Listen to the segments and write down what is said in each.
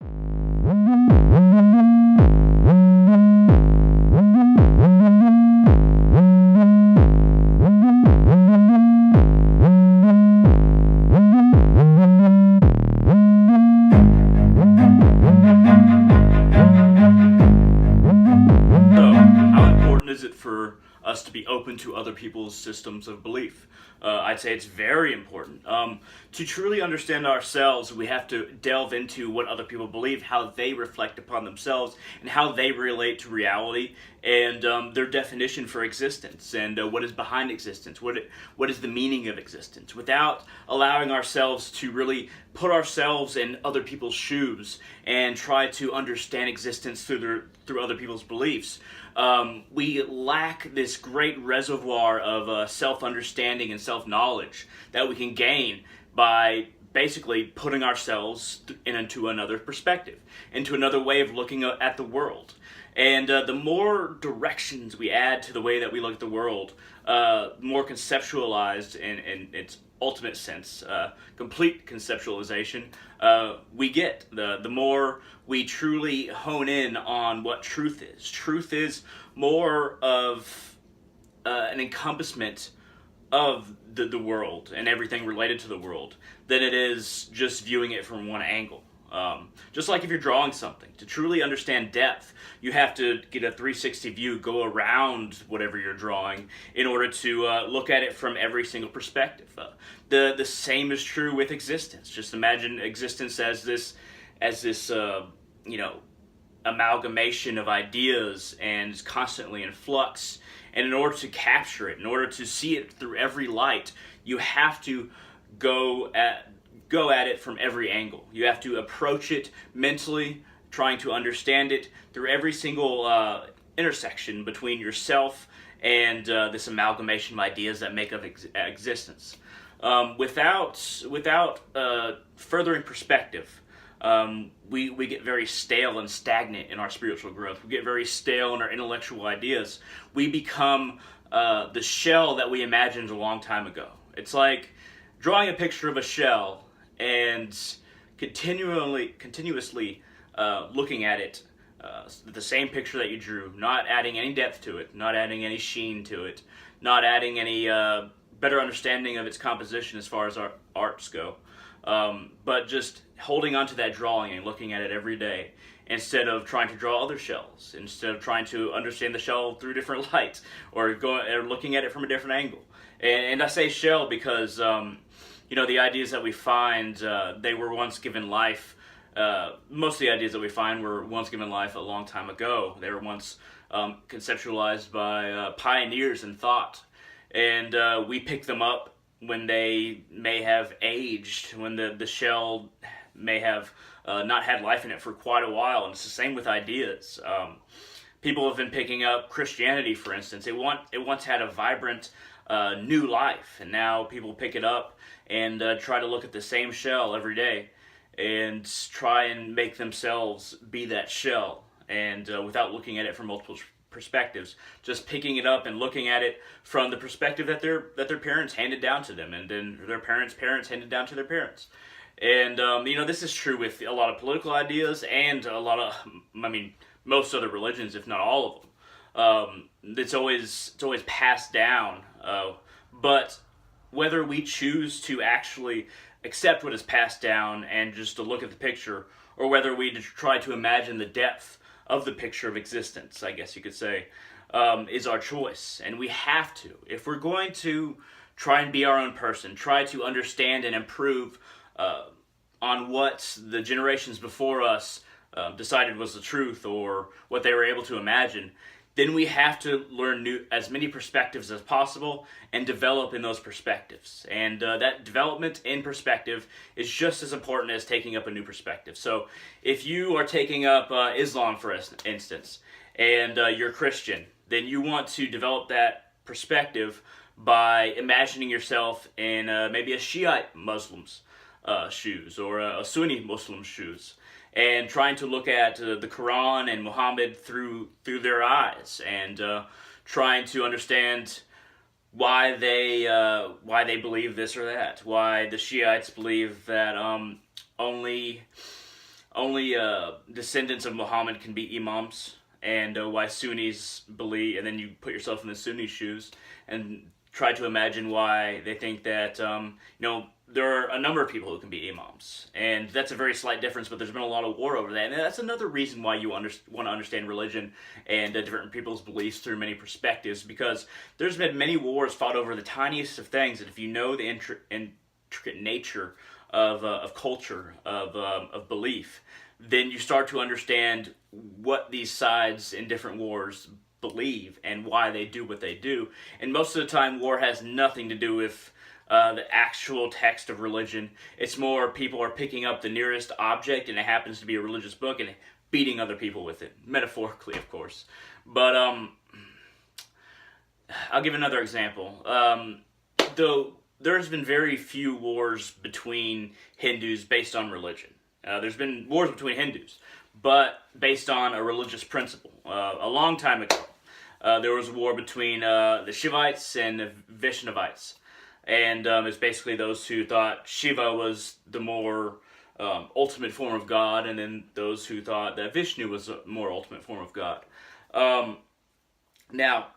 How important is it for us to be open to other people's systems of belief? I'd say it's very important. To truly understand ourselves, we have to delve into what other people believe, how they reflect upon themselves, and how they relate to reality, and their definition for existence, and what is behind existence, what is the meaning of existence, without allowing ourselves to really put ourselves in other people's shoes and try to understand existence through other people's beliefs. We lack this great reservoir of self-understanding and self-knowledge that we can gain by basically putting ourselves into another perspective, into another way of looking at the world. And the more directions we add to the way that we look at the world, more conceptualized in its ultimate sense, complete conceptualization, we get. The more we truly hone in on what truth is. Truth is more of an encompassment of the world and everything related to the world than it is just viewing it from one angle. Just like if you're drawing something, to truly understand depth, you have to get a 360 view, go around whatever you're drawing in order to look at it from every single perspective. The same is true with existence. Just imagine existence as this amalgamation of ideas and is constantly in flux. And in order to capture it, in order to see it through every light, you have to go at it from every angle. You have to approach it mentally, trying to understand it through every single intersection between yourself and this amalgamation of ideas that make up existence. Without furthering perspective, we get very stale and stagnant in our spiritual growth. We get very stale in our intellectual ideas. We become the shell that we imagined a long time ago. It's like drawing a picture of a shell and continuously looking at it, the same picture that you drew, not adding any depth to it, not adding any sheen to it, not adding any better understanding of its composition as far as our arts go, but just holding onto that drawing and looking at it every day instead of trying to draw other shells, instead of trying to understand the shell through different lights or looking at it from a different angle. And I say shell because the ideas that we find, they were once given life. Most of the ideas that we find were once given life a long time ago. They were once conceptualized by pioneers in thought. And we pick them up when they may have aged, when the shell may have not had life in it for quite a while. And it's the same with ideas. People have been picking up Christianity, for instance. It once had a vibrant new life, and now people pick it up and try to look at the same shell every day and try and make themselves be that shell, and without looking at it from multiple perspectives, just picking it up and looking at it from the perspective that their parents handed down to them, and then their parents' handed down to their parents. And this is true with a lot of political ideas and a lot of, most other religions, if not all of them. It's always passed down, but whether we choose to actually accept what is passed down and just to look at the picture, or whether we try to imagine the depth of the picture of existence, I guess you could say, is our choice. And we have to. If we're going to try and be our own person, try to understand and improve on what the generations before us decided was the truth, or what they were able to imagine, then we have to learn as many perspectives as possible and develop in those perspectives. And that development in perspective is just as important as taking up a new perspective. So if you are taking up Islam, for instance, and you're Christian, then you want to develop that perspective by imagining yourself in maybe a Shiite Muslim's shoes, or a Sunni Muslim's shoes, and trying to look at the Quran and Muhammad through their eyes, and trying to understand why they believe this or that, why the Shiites believe that only only descendants of Muhammad can be imams, and why Sunnis believe, and then you put yourself in the Sunni shoes and try to imagine why they think that, there are a number of people who can be imams. And that's a very slight difference, but there's been a lot of war over that. And that's another reason why you want to understand religion and different people's beliefs through many perspectives, because there's been many wars fought over the tiniest of things, and if you know the intricate nature of culture, of belief, then you start to understand what these sides in different wars believe and why they do what they do. And most of the time, war has nothing to do with the actual text of religion. It's more people are picking up the nearest object, and it happens to be a religious book, and beating other people with it. Metaphorically, of course. But I'll give another example. Though there's been very few wars between Hindus based on religion. There's been wars between Hindus, but based on a religious principle. A long time ago, there was a war between the Shivites and the Vaishnavites. And it's basically those who thought Shiva was the more ultimate form of God, and then those who thought that Vishnu was a more ultimate form of God. Now,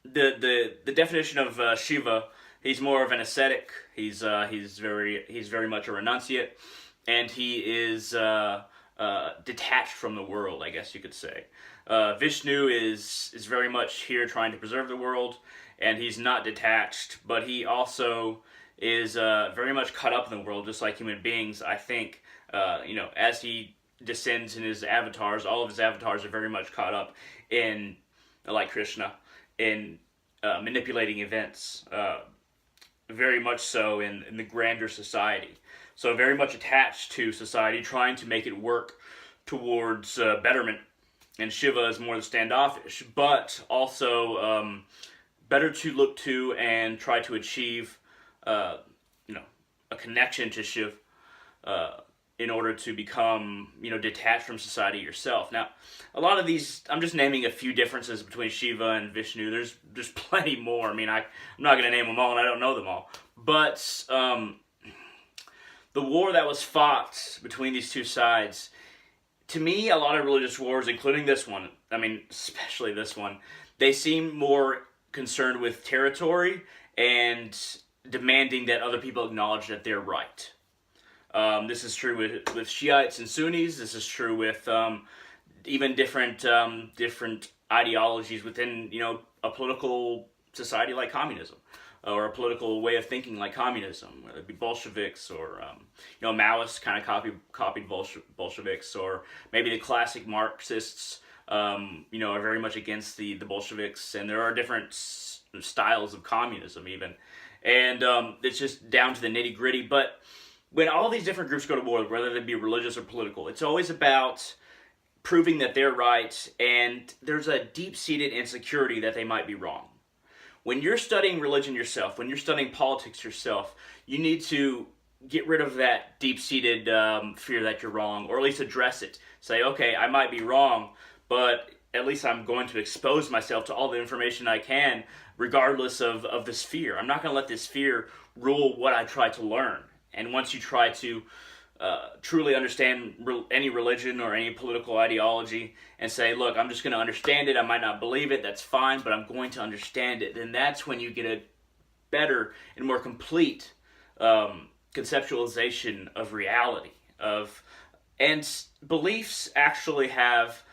the definition of Shiva, he's more of an ascetic. He's very much a renunciate, and he is detached from the world, I guess you could say. Vishnu is very much here trying to preserve the world, and he's not detached, but he also is very much caught up in the world, just like human beings. I think, as he descends in his avatars, all of his avatars are very much caught up in, like Krishna, in manipulating events, very much so in the grander society. So very much attached to society, trying to make it work towards betterment. And Shiva is more the standoffish, but also better to look to and try to achieve, a connection to Shiv in order to become, detached from society yourself. Now, a lot of these, I'm just naming a few differences between Shiva and Vishnu. There's plenty more. I mean, I'm not going to name them all, and I don't know them all. But the war that was fought between these two sides, to me, a lot of religious wars, including this one, I mean, especially this one, they seem more concerned with territory and demanding that other people acknowledge that they're right. This is true with Shiites and Sunnis. This is true with even different ideologies within, a political society like communism, or a political way of thinking like communism, whether it be Bolsheviks or, Maoists kind of copied Bolsheviks, or maybe the classic Marxists, are very much against the Bolsheviks, and there are different styles of communism even, and it's just down to the nitty gritty. But when all these different groups go to war, whether they be religious or political, it's always about proving that they're right, and there's a deep-seated insecurity that they might be wrong. When you're studying religion yourself, when you're studying politics yourself, you need to get rid of that deep-seated fear that you're wrong, or at least address it. Say, okay, I might be wrong, but at least I'm going to expose myself to all the information I can, regardless of this fear. I'm not going to let this fear rule what I try to learn. And once you try to truly understand any religion or any political ideology and say, look, I'm just going to understand it, I might not believe it, that's fine, but I'm going to understand it, then that's when you get a better and more complete conceptualization of reality. And beliefs actually have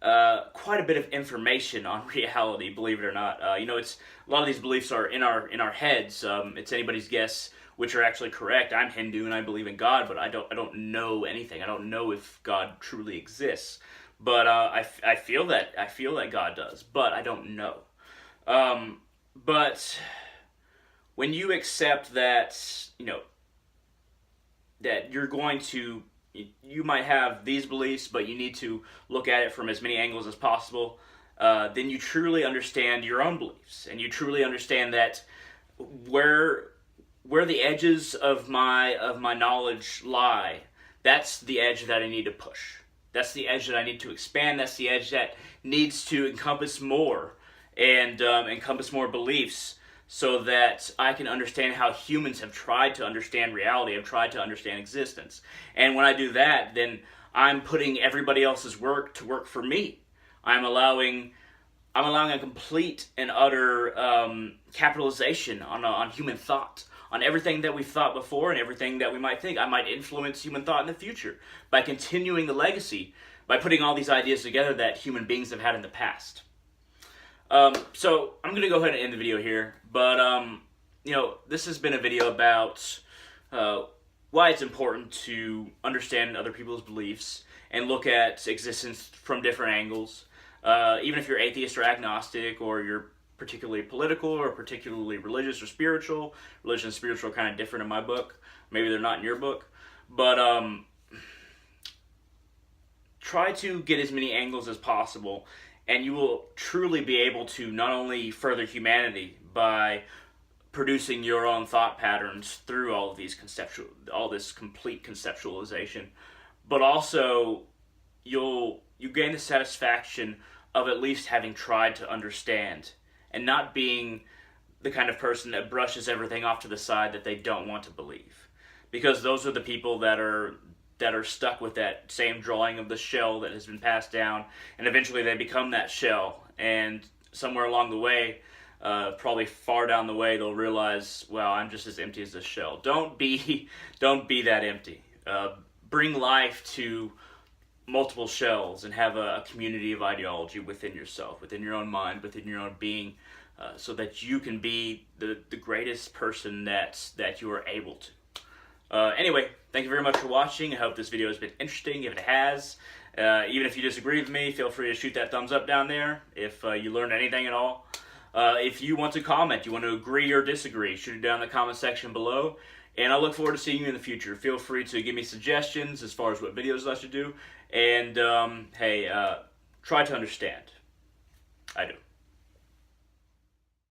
quite a bit of information on reality, believe it or not. It's a lot of these beliefs are in our heads. It's anybody's guess which are actually correct. I'm Hindu and I believe in God, but I don't know anything. I don't know if God truly exists. But I feel that God does, but I don't know. But when you accept that, that you're going to, you might have these beliefs, but you need to look at it from as many angles as possible, then you truly understand your own beliefs, and you truly understand that where the edges of my knowledge lie, that's the edge that I need to push. That's the edge that I need to expand. That's the edge that needs to encompass more and encompass more beliefs, so that I can understand how humans have tried to understand reality, have tried to understand existence. And when I do that, then I'm putting everybody else's work to work for me. I'm allowing a complete and utter capitalization on human thought, on everything that we've thought before and everything that we might think. I might influence human thought in the future by continuing the legacy, by putting all these ideas together that human beings have had in the past. So I'm going to go ahead and end the video here, but this has been a video about why it's important to understand other people's beliefs and look at existence from different angles. Even if you're atheist or agnostic, or you're particularly political or particularly religious or spiritual. Religion and spiritual are kind of different in my book. Maybe they're not in your book. But try to get as many angles as possible, and you will truly be able to not only further humanity by producing your own thought patterns through all this complete conceptualization, but also you gain the satisfaction of at least having tried to understand and not being the kind of person that brushes everything off to the side that they don't want to believe. Because those are the people that are stuck with that same drawing of the shell that has been passed down, and eventually they become that shell, and somewhere along the way, probably far down the way, they'll realize, well, I'm just as empty as this shell. Don't be that empty. Bring life to multiple shells and have a community of ideology within yourself, within your own mind, within your own being, so that you can be the greatest person that you are able to. Anyway, thank you very much for watching. I hope this video has been interesting. If it has, even if you disagree with me, feel free to shoot that thumbs up down there if you learned anything at all. If you want to comment, you want to agree or disagree, shoot it down in the comment section below. And I look forward to seeing you in the future. Feel free to give me suggestions as far as what videos I should do. And, hey, try to understand. I do.